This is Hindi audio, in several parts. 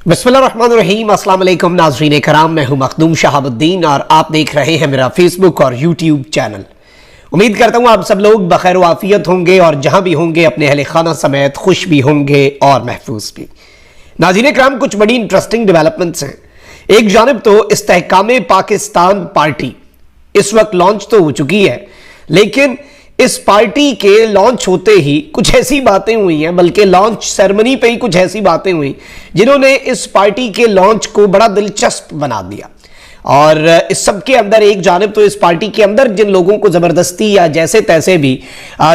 बिस्मिल्लाहिर्रहमानिर्रहीम। अस्सलाम वालेकुम नाज़रीन कराम, मैं हूं मखदूम शहाबुद्दीन और आप देख रहे हैं मेरा फेसबुक और यूट्यूब चैनल। उम्मीद करता हूं आप सब लोग बखैर वाफियत होंगे और जहां भी होंगे अपने अहले खाना समेत खुश भी होंगे और महफूज भी। नाज़रीन कराम, कुछ बड़ी इंटरेस्टिंग डेवलपमेंट्स हैं। एक जानिब तो इस्तेहकाम पाकिस्तान पार्टी इस वक्त लॉन्च तो हो चुकी है, लेकिन इस पार्टी के लॉन्च होते ही कुछ ऐसी बातें हुई हैं, बल्कि लॉन्च सेरेमनी पे ही कुछ ऐसी बातें हुई जिन्होंने इस पार्टी के लॉन्च को बड़ा दिलचस्प बना दिया। और इस सब के अंदर एक जानिब तो इस पार्टी के अंदर जिन लोगों को जबरदस्ती या जैसे तैसे भी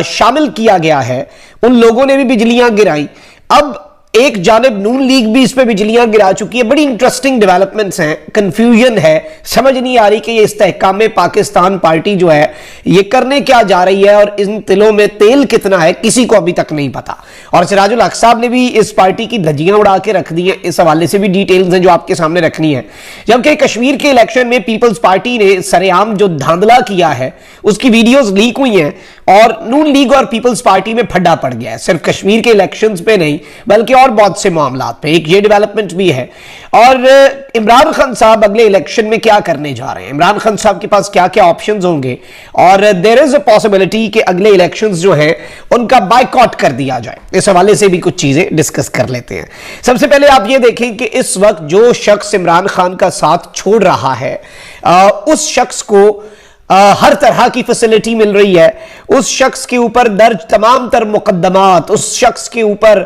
शामिल किया गया है, उन लोगों ने भी बिजलियां गिराई। अब एक जानिब नून लीग भी इस पे बिजलियां गिरा चुकी है। बड़ी इंटरेस्टिंग डेवलपमेंट्स हैं, कंफ्यूजन है, समझ नहीं आ रही कि ये इस्तेहकाम पाकिस्तान पार्टी जो है ये करने क्या जा रही है और इन तिलों में तेल कितना है किसी को अभी तक नहीं पता। और सिराजुल हक साहब ने भी इस पार्टी की धज्जियां उड़ा के रख दी हैं। इस हवाले से भी डिटेल्स हैं जो आपके सामने रखनी है। जबकि कश्मीर के इलेक्शन में पीपल्स पार्टी ने सरेआम जो धांधला किया है उसकी वीडियोज लीक हुई हैं और नून लीग और पीपल्स पार्टी में फड्डा पड़ गया है। सिर्फ कश्मीर के इलेक्शंस पे नहीं बल्कि और बहुत से मामलात पे एक ये डेवलपमेंट भी है। और इमरान खान साहब अगले इलेक्शन में क्या करने जा रहे हैं, इमरान खान साहब के पास क्या क्या ऑप्शंस होंगे, और देयर इज अ पॉसिबिलिटी कि अगले इलेक्शंस जो हैं उनका बायकॉट कर दिया जाए। इस हवाले से भी कुछ चीजें डिस्कस कर लेते हैं। सबसे पहले आप ये देखें कि इस वक्त जो शख्स इमरान खान का साथ छोड़ रहा है उस शख्स को हर तरह की फैसिलिटी मिल रही है। उस शख्स के ऊपर दर्ज तमाम तर मुकद्दमात, उस शख्स के ऊपर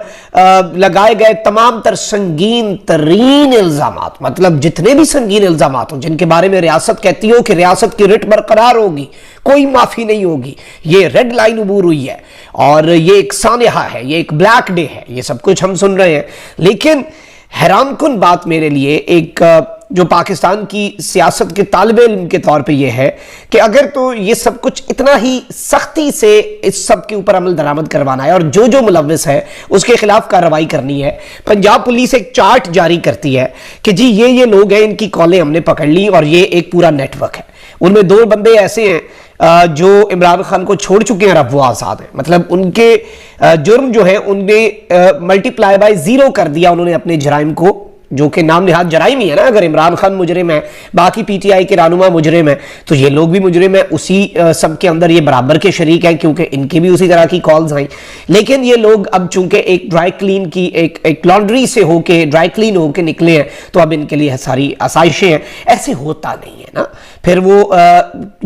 लगाए गए तमाम तर संगीन तरीन इल्जामात, मतलब जितने भी संगीन इल्जामात हो जिनके बारे में रियासत कहती हो कि रियासत की रिट बरकरार होगी, कोई माफी नहीं होगी, ये रेड लाइन अबूर हुई है और ये एक सानहा है, ये एक ब्लैक डे है, ये सब कुछ हम सुन रहे हैं। लेकिन हैरानकुन बात मेरे लिए एक जो पाकिस्तान की सियासत के तालिब इल्म के तौर पे ये है कि अगर तो ये सब कुछ इतना ही सख्ती से इस सब के ऊपर अमल दरामद करवाना है और जो जो मुलव्विस है उसके खिलाफ कार्रवाई करनी है, पंजाब पुलिस एक चार्ट जारी करती है कि जी ये लोग हैं, इनकी कॉलें हमने पकड़ ली और ये एक पूरा नेटवर्क है। उनमें 2 बंदे ऐसे हैं जो इमरान खान को छोड़ चुके हैं, अब वो आजाद है, मतलब उनके जुर्म जो है उनने मल्टीप्लाई बाय 0 कर दिया उन्होंने अपने जराइम को, जो कि नाम निहाद जराइम ही है ना। अगर इमरान खान मुजरिम है, बाकी पीटीआई के रहनुमा मुजरिम है, तो ये लोग भी मुजरिम है। उसी सब के अंदर ये बराबर के शरीक हैं क्योंकि इनकी भी उसी तरह की कॉल्स आई। लेकिन ये लोग अब चूंकि एक ड्राई क्लीन की एक लॉन्ड्री से होके ड्राई क्लीन होके निकले हैं तो अब इनके लिए सारी आसाइशें हैं। ऐसे होता नहीं है ना, फिर वो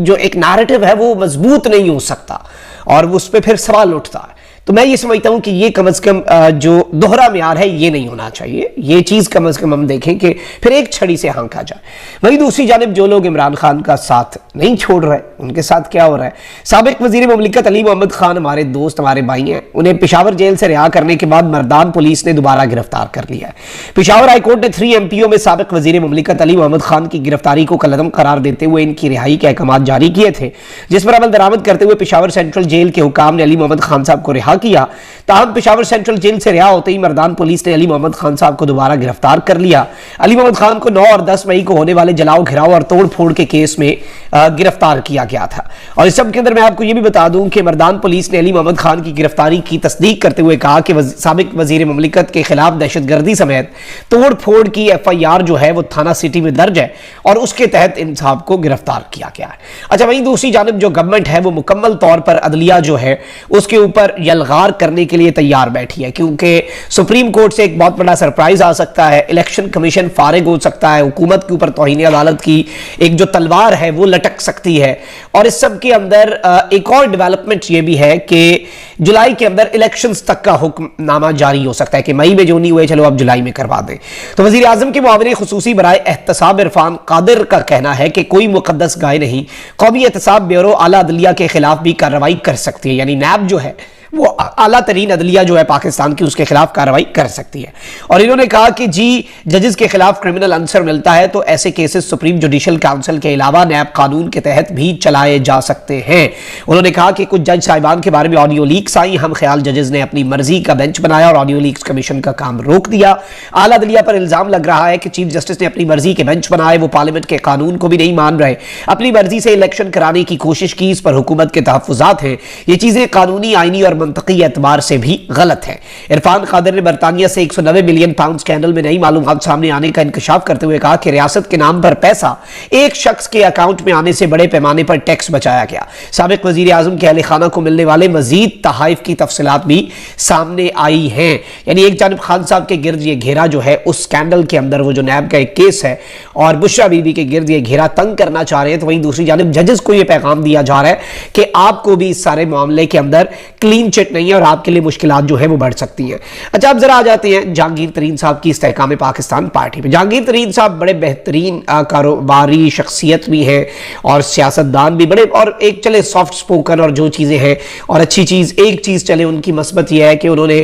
जो एक नैरेटिव है वो मजबूत नहीं हो सकता और उस पर फिर सवाल उठता है। तो मैं ये समझता हूं कि ये कम से कम जो दोहरा म्यार है ये नहीं होना चाहिए। ये चीज कम से कम हम देखें कि फिर एक छड़ी से हाँका जाए। वहीं दूसरी जानिब जो लोग इमरान खान का साथ नहीं छोड़ रहे उनके साथ क्या हो रहा है। साबिक वजीर मुमलिकत अली मोहम्मद खान हमारे दोस्त, हमारे भाई हैं, उन्हें पेशावर जेल से रिहा करने के बाद मर्दान पुलिस ने दोबारा गिरफ्तार कर लिया है। पेशावर हाईकोर्ट ने 3 MPO में साबिक वजीर मुमलिकत अली मोहम्मद खान की गिरफ्तारी को कलअदम करार देते हुए इनकी रिहाई के अहकाम जारी किए थे, जिस पर अमल दरामद करते हुए पेशावर सेंट्रल जेल के हुकाम ने अली मोहम्मद खान साहब को रिहा किया। ताहम पेशावर सेंट्रल जेल से रिहा होते ही मर्दान पुलिस ने अली मोहम्मद खान साहब को दोबारा गिरफ्तार कर लिया। अली मोहम्मद खान को 9 और 10 मई को होने वाले जलाओ, घिराव और तोड़ फोड़ के केस में गिरफ्तार किया गया था। और इस सब के अंदर मैं आपको यह भी बता दूं कि मर्दान पुलिस ने अली मोहम्मद खान की गिरफ्तारी की तस्दीक करते हुए कहा कि साबिक वजीर मुमलिकत के खिलाफ दहशतगर्दी समेत तोड़ फोड़ की FIR जो है वो थाना सिटी में दर्ज है और उसके तहत इन साहब को गिरफ्तार किया गया है। अच्छा, वहीं दूसरी जानिब जो गवर्नमेंट है वो मुकम्मल तौर पर अदलिया जो है उसके ऊपर यलगार करने के लिए तैयार बैठी है, क्योंकि सुप्रीम कोर्ट से एक बहुत बड़ा सरप्राइज आ सकता है, इलेक्शन कमीशन फारिग हो सकता है, हुकूमत के ऊपर तौहीन अदालत की एक जो तलवार है वो लटक सकती है। और इस सब के अंदर एक और डेवलपमेंट ये भी है कि जुलाई के अंदर इलेक्शंस तक का हुक्मनामा जारी हो सकता है कि मई में जो नहीं हुए चलो अब जुलाई में करवा दें। तो वजीर आजम के मुआविन खुसूसी बराए एहतसाब इरफान कादिर का कहना है कि कोई मुकद्दस गाय नहीं, कौमी एहतसाब ब्यूरो आला अदलिया के खिलाफ भी कार्रवाई कर सकती है, यानी नैब जो है वो आला तरीन अदलिया जो है पाकिस्तान की उसके खिलाफ कार्रवाई कर सकती है। और इन्होंने कहा कि जी जजेस के खिलाफ क्रिमिनल आंसर मिलता है तो ऐसे केसेस सुप्रीम जुडिशल काउंसिल के अलावा नैब कानून के तहत भी चलाए जा सकते हैं। उन्होंने कहा कि कुछ जज साहिबान के बारे में ऑडियो लीक्स आई, हम ख्याल जजेस ने अपनी मर्जी का बेंच बनाया और ऑडियो लीक्स कमीशन का काम रोक दिया। आला अदलिया पर इल्जाम लग रहा है कि चीफ जस्टिस ने अपनी मर्जी के बेंच बनाए, वो पार्लियामेंट के कानून को भी नहीं मान रहे, अपनी मर्जी से इलेक्शन कराने की कोशिश की, इस पर हुकूमत के तहफ्फुजात हैं। ये चीजें कानूनी, आईनी और मनतकी एतबार से भी गलत है। इरफान कादिर ने बरतानिया से 190 मिलियन पाउंड स्कैंडल में नई मालूमात सामने आने का इंकशाफ करते हुए कहा कि रियासत के नाम पर पैसा एक शख्स के अकाउंट में आने से बड़े पैमाने पर टैक्स बचाया गया। साबिक वजीर आजम के अहले खाना को मिलने वाले मजीद तहाइफ की तफसीलात भी सामने आई हैं। यानी एक जानब खान साहब के गिर्द ये घेरा जो है उस स्कैंडल के अंदर, वो जो नैब का एक केस है और बुशरा बीबी के गिर्द ये घेरा तंग करना चाह रहे हैं, तो वहीं दूसरी जानब जजेस को यह पैगाम दिया जा रहा है कि आपको भी इस सारे मामले के अंदर क्लीन चिट नहीं है और आपके लिए मुश्किलात जो है वो बढ़ सकती हैं। अच्छा, अब जरा आ जाते हैं जहांगीर तरीन साहब की इस्तेहकाम पाकिस्तान पार्टी पे। जहांगीर तरीन साहब बड़े बेहतरीन कारोबारी शख्सियत भी हैं और सियासतदान भी बड़े, और एक चले सॉफ्ट स्पोकन और जो चीज़ें हैं और अच्छी चीज़, एक चीज़ चले उनकी मस्बत यह है कि उन्होंने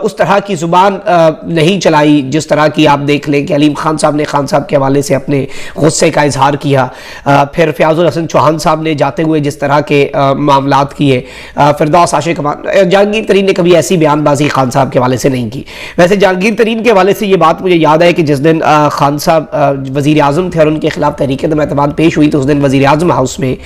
उस तरह की जुबान नहीं चलाई जिस तरह की आप देख लें कि अलीम खान साहब ने खान साहब के हवाले से अपने गुस्से का इजहार किया, फिर फयाजुल हसन चौहान साहब ने जाते हुए जिस तरह के मामलात किए, फिरदौस आशिक जहांगीर तरीन ने कभी ऐसी बयानबाजी खान साहब के हवाले से नहीं की। वैसे जहांगीर तरीन के हवाले से ये बात मुझे याद है कि जिस दिन खान साहब वजीर आजम थे और उनके खिलाफ तहरीक एतमाद पेश हुई, तो उस दिन वजीर आजम हाउस में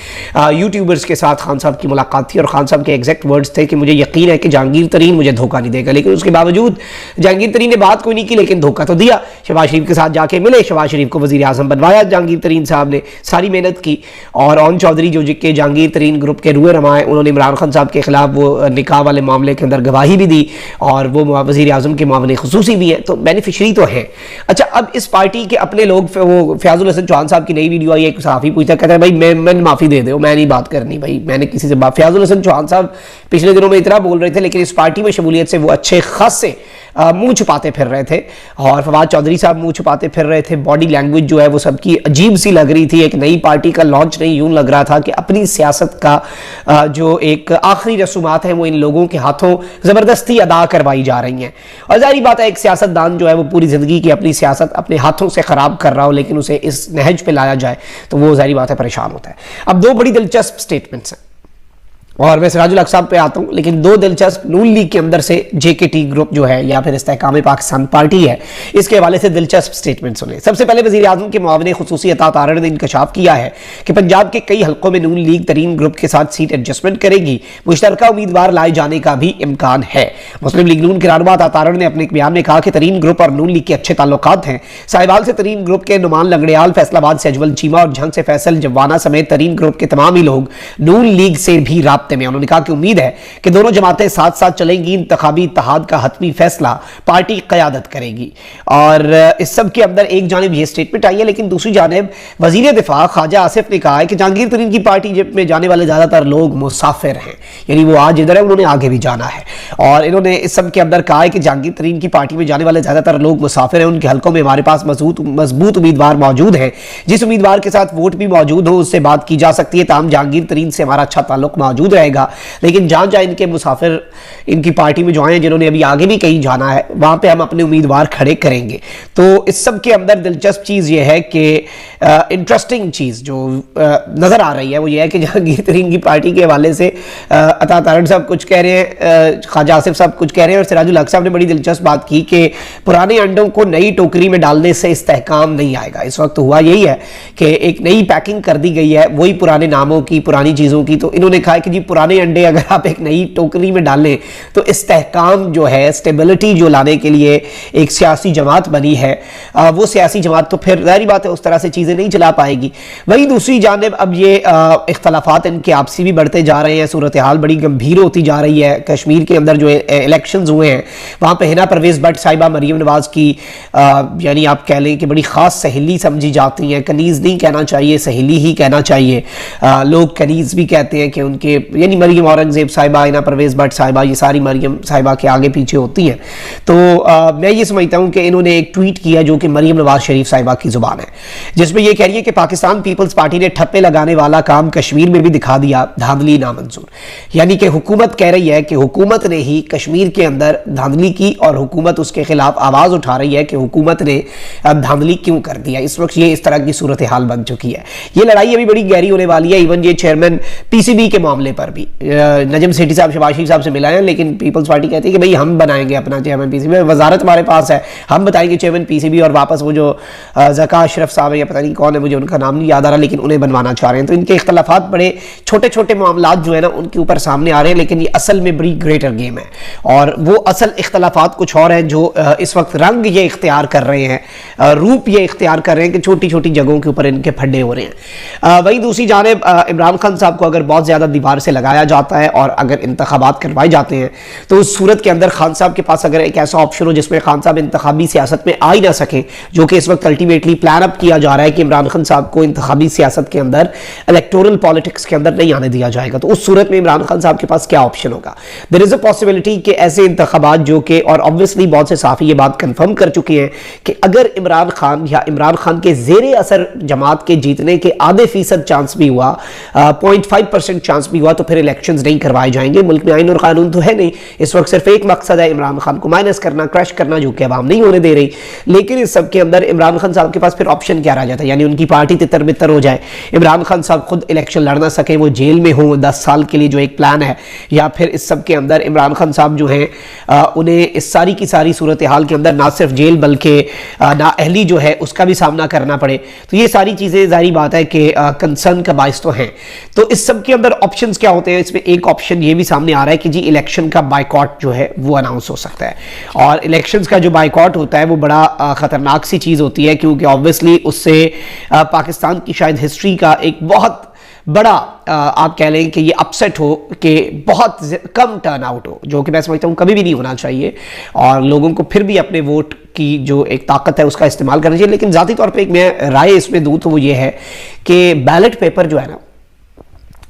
यूट्यूबर्स के साथ खान साहब की मुलाकात थी और खान साहब के एग्जैक्ट वर्ड्स थे कि मुझे यकीन है कि जहांगीर तरीन मुझे धोखा नहीं देगा। लेकिन उसके बावजूद जहांगीर तरीन ने बात कोई नहीं की, लेकिन धोखा तो दिया। शहबाज शरीफ के साथ जाके मिले, शहबाज शरीफ को वजीर आजम बनवाया जहांगीर तरीन साहब ने, सारी मेहनत की। और ओन चौधरी जो के जहांगीर तरीन ग्रुप के रुए रमाए, उन्होंने इमरान खान साहब के खिलाफ वो निकाह वाले मामले के अंदर गवाही भी दी और वो वजीर आजम के मामले खुसूसी भी है, तो बेनिफिशरी तो है। अच्छा, अब इस पार्टी के अपने लोग, वो फयाजुल हसन चौहान साहब की नई वीडियो आई, एक सहाफी पूछता, कहता है भाई मैं माफी दे दो, मैं नहीं बात करनी, भाई मैंने किसी से बात। फयाजुल हसन चौहान साहब पिछले दिनों में इतना बोल रहे थे, लेकिन इस पार्टी में शमूलियत से वो अच्छे खासे मुंह छुपाते फिर रहे थे और फवाद चौधरी साहब मुंह छुपाते फिर रहे थे। बॉडी लैंग्वेज जो है वो सबकी अजीब सी लग रही थी। एक नई पार्टी का लॉन्च नहीं, यूं लग रहा था कि अपनी सियासत का जो एक आखिरी रसूमात है वो इन लोगों के हाथों जबरदस्ती अदा करवाई जा रही हैं। और जाहिर बात है, एक सियासतदान जो है वो पूरी जिंदगी की अपनी सियासत अपने हाथों से खराब कर रहा हो, लेकिन उसे इस नहज पे लाया जाए तो वो जाहिर बात है परेशान होता है। अब दो बड़ी दिलचस्प स्टेटमेंट्स हैं और मैं सिराजुल हक साहब पे आता हूँ, लेकिन दो दिलचस्प नून लीग के अंदर से JKT ग्रुप जो है या फिर इस्तेहकाम पाकिस्तान पार्टी है, इसके हवाले से दिलचस्प स्टेटमेंट सुने। सबसे पहले वज़ीर आज़म के मुआविन खुसूसी अता तारड़ ने इंकशाफ किया है कि पंजाब के कई हल्कों में नून लीग तरीन ग्रुप के साथ सीट एडजस्टमेंट करेगी, मुश्तरका उम्मीदवार लाए जाने का भी इम्कान है। मुस्लिम लीग नून के रहनुमा अता तारड़ ने अपने एक बयान में कहा कि तरीन ग्रुप और नून लीग के अच्छे ताल्लुकात हैं। साहिवाल से तरीन ग्रुप के नुमान लंगड़ियाल, फैसलाबाद से अजवल चीमा और झंग से फैसल जवाना समेत तरीन ग्रुप के तमाम ही लोग नून लीग से भी राब्ते में। उन्होंने कहा कि उम्मीद है कि दोनों जमातें साथ साथ चलेंगी, इंतखाबी इत्तेहाद का हतमी फैसला पार्टी क़यादत करेगी। और इस सब के अंदर एक जानिब यह स्टेटमेंट आई है, लेकिन दूसरी जानिब वजीर दिफा ख्वाजा आसिफ ने कहा है कि जहांगीर तरीन की पार्टी में जाने वाले ज्यादातर लोग मुसाफिर हैं, यानी वो आज इधर है, उन्होंने आगे भी जाना है। और इन्होंने इस सब के अंदर कहा है कि जहांगीर तरीन की पार्टी में जाने वाले ज्यादातर लोग मुसाफिर हैं, उनके हल्कों में हमारे पास मजबूत उम्मीदवार मौजूद हैं। जिस उम्मीदवार के साथ वोट भी मौजूद हो उससे बात की जा सकती है, ताहम जहांगीर तरीन से हमारा अच्छा ताल्लुक मौजूद रहेगा। लेकिन जहां जहां इनके मुसाफिर इनकी पार्टी में जो आए, जिन्होंने अभी आगे भी कहीं जाना है, वहां पे हम अपने उम्मीदवार खड़े करेंगे। तो इस सब के अंदर दिलचस्प चीज ये है कि इंटरेस्टिंग चीज जो नजर आ रही है वो ये है कि जहांगीर तरीन की पार्टी के हवाले से अता तारड़ साहब कुछ कह रहे हैं, ख्वाजा आसिफ साहब कुछ कह रहे हैं और सिराजुल हक साहब ने बड़ी दिलचस्प बात की कि पुराने अंडों को नई टोकरी में डालने से इस्तेहकाम नहीं आएगा। इस वक्त हुआ यही है कि एक नई पैकिंग कर दी गई है, वही पुराने नामों की, पुरानी चीजों की। तो इन्होंने कहा कि जी पुराने अंडे अगर आप एक नई टोकरी में डालें तो इस्तेहकाम जो है, स्टेबिलिटी जो लाने के लिए एक सियासी जमात बनी है, वो सियासी जमात तो फिर जाहिर बात है उस तरह से चीजें नहीं चला पाएगी। वहीं दूसरी जानिब अब ये इख्तलाफात इनके आपसी भी बढ़ते जा रहे हैं, सूरत हाल बड़ी गंभीर होती जा रही है। कश्मीर के अंदर जो इलेक्शंस हुए हैं वहां पर हिना परवेज भट्ट साहिबा मरीम नवाज की यानी आप कह लें कि बड़ी खास सहेली समझी जाती हैं। कनीज नहीं कहना चाहिए, सहेली ही कहना चाहिए। लोग कनीज भी कहते हैं कि उनके यानी मरीम औरंगजेब साहिबा, हिना परवेज भट्ट साहिबा, ये सारी मरीम साहिबा के आगे पीछे होती हैं। तो मैं ये समझता हूं कि इन्होंने एक ट्वीट किया जो कि मरीम नवाज शरीफ साहिबा की जुबान है, जिसमें ये कह रही है कि पाकिस्तान पीपल्स पार्टी ने ठप्पे लगाने वाला काम कश्मीर में भी दिखा दिया, धांधली नामंजूर। यानी कि हुकूमत कह रही है कि हुकूमत ने ही कश्मीर के अंदर धांधली की और हुकूमत उसके खिलाफ आवाज उठा रही है कि हुकूमत ने धांधली क्यों कर दिया। इस वक्त ये इस तरह की सूरत हाल बन चुकी है। ये लड़ाई अभी बड़ी गहरी होने वाली है। इवन ये चेयरमैन PCB के मामले पर ऊपर भी नजम सेठी साहब शहबाज शरीफ साहब से मिला है, लेकिन पीपल्स पार्टी कहती है कि भाई हम बनाएंगे अपना चेयरमैन पीसीबी, वजारत हमारे पास है, हम बताएंगे चेयरमैन पीसीबी, और वापस वो जो ज़का अशरफ साहब है या पता नहीं कौन है, मुझे उनका नाम नहीं याद आ रहा, लेकिन उन्हें बनवाना चाह रहे हैं। तो इनके इख्तलाफात बड़े छोटे छोटे मामलात जो है ना उनके ऊपर सामने आ रहे हैं, लेकिन ये असल में बड़ी ग्रेटर गेम है, और वो असल इख्तलाफात कुछ और हैं जो इस वक्त रंग ये इख्तियार कर रहे हैं, रूप ये इख्तियार कर रहे हैं कि छोटी छोटी जगहों के ऊपर इनके फड्डे हो रहे हैं। वहीं दूसरी जानिब इमरान खान साहब को अगर बहुत ज़्यादा दीवार से लगाया जाता है और अगर इंतखाबात करवाए जाते हैं तो उस सूरत के अंदर खान साहब के पास अगर एक ऐसा ऑप्शन हो जिसमें खान साहब इंतखाबी सियासत में आ ही ना सके, जो कि इस वक्त अल्टीमेटली प्लान अप किया जा रहा है कि इमरान खान साहब को इंतखाबी सियासत के अंदर, इलेक्टोरल पॉलिटिक्स के अंदर नहीं आने दिया जाएगा, तो उस सूरत में इमरान खान साहब के पास क्या ऑप्शन होगा? देयर इज अ पॉसिबिलिटी कि ऐसे इंतखाबात जो कि, और ऑब्वियसली बहुत से साफी ये बात कंफर्म कर चुके हैं कि अगर इमरान खान या इमरान खान के जेरे असर जमात के जीतने के आधे फीसद चांस भी हुआ, 0.5% चांस भी हुआ, तो फिर इलेक्शंस नहीं करवाए जाएंगे। मुल्क में आईन और कानून तो है नहीं, इस वक्त सिर्फ एक मकसद है इमरान खान को माइनस करना, क्रश करना, जो कि अवाम नहीं होने दे रही। लेकिन इस सब के अंदर इमरान खान साहब के पास फिर ऑप्शन क्या रह जाता है, यानी उनकी पार्टी तितर बितर हो जाए, इमरान खान साहब खुद इलेक्शन लड़ ना सके, वो जेल में हो 10 साल के लिए जो एक प्लान है, या फिर इस सब के अंदर इमरान खान साहब जो हैं उन्हें इस सारी की सारी सूरत हाल के अंदर ना सिर्फ जेल बल्कि नाअहली जो है उसका भी सामना करना पड़े। तो ये सारी चीज़ें जाहिर बात है कि कंसर्न का बाइस तो हैं। तो इस सब के अंदर ऑप्शंस क्या होते हैं? इसमें एक ऑप्शन ये भी सामने आ रहा है कि जी इलेक्शन का बाइकॉट जो है वो अनाउंस हो सकता है, और इलेक्शंस का जो बाइकॉट होता है वो बड़ा ख़तरनाक सी चीज़ होती है, क्योंकि ऑब्वियसली उससे पाकिस्तान की शायद हिस्ट्री का एक बहुत बड़ा आप कह लें कि ये अपसेट हो कि बहुत कम टर्न आउट हो, जो कि मैं समझता हूँ कभी भी नहीं होना चाहिए, और लोगों को फिर भी अपने वोट की जो एक ताकत है उसका इस्तेमाल करना चाहिए। लेकिन ज़ाती तौर पे एक मैं राय इसमें दूँ तो वो ये है कि बैलेट पेपर जो है ना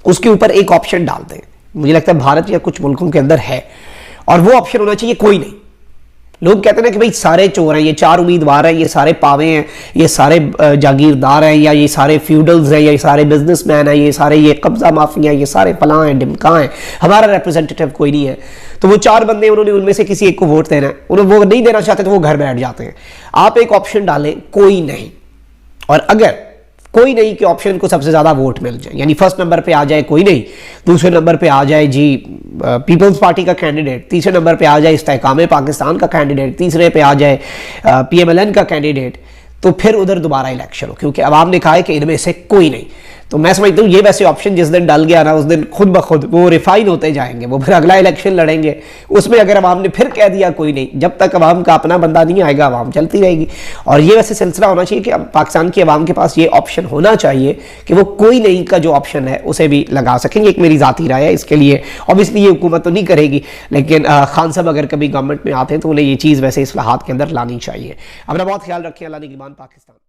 उसके ऊपर एक ऑप्शन डाल दें, मुझे लगता है भारत या कुछ मुल्कों के अंदर है, और वो ऑप्शन होना चाहिए कोई नहीं। लोग कहते हैं कि भाई सारे चोर हैं, ये 4 उम्मीदवार हैं, ये सारे पावे हैं, ये सारे जागीरदार हैं, या ये सारे फ्यूडल्स हैं, या ये सारे बिजनेसमैन हैं, ये सारे ये कब्जा माफिया हैं, ये सारे फलां हैं ढिमका हैं, हमारा रिप्रेजेंटेटिव कोई नहीं है। तो वो 4 बंदे उन्होंने उनमें से किसी एक को वोट देना है, उन्हें वो नहीं देना चाहते तो वो घर बैठ जाते हैं। आप एक ऑप्शन डालें कोई नहीं, और अगर कोई नहीं के ऑप्शन को सबसे ज्यादा वोट मिल जाए, यानी फर्स्ट नंबर पे आ जाए कोई नहीं, दूसरे नंबर पे आ जाए जी पीपल्स पार्टी का कैंडिडेट, तीसरे नंबर पे आ जाए इस्तेहकाम पाकिस्तान का कैंडिडेट, तीसरे पे आ जाए PMLN का कैंडिडेट, तो फिर उधर दोबारा इलेक्शन हो, क्योंकि अवाम ने कहा है कि इनमें से कोई नहीं। तो मैं समझता हूँ ये वैसे ऑप्शन जिस दिन डल गया ना उस दिन खुद ब खुद वो रिफाइन होते जाएंगे, वो फिर अगला इलेक्शन लड़ेंगे, उसमें अगर अवाम ने फिर कह दिया कोई नहीं, जब तक अवाम का अपना बंदा नहीं आएगा अवाम चलती रहेगी। और ये वैसे सिलसिला होना चाहिए कि अब पाकिस्तान की अवाम के पास ये ऑप्शन होना चाहिए कि वो कोई नहीं का जो ऑप्शन है उसे भी लगा सकेंगे। एक मेरी ज़ाती राय है, इसके लिए ऑब्वियसली ये हुकूमत तो नहीं करेगी, लेकिन खान साहब अगर कभी गवर्नमेंट में आते हैं तो उन्हें ये चीज़ वैसे इस्लाहात के अंदर लानी चाहिए। अपना बहुत ख्याल रखें। अल्लाह निगहबान पाकिस्तान।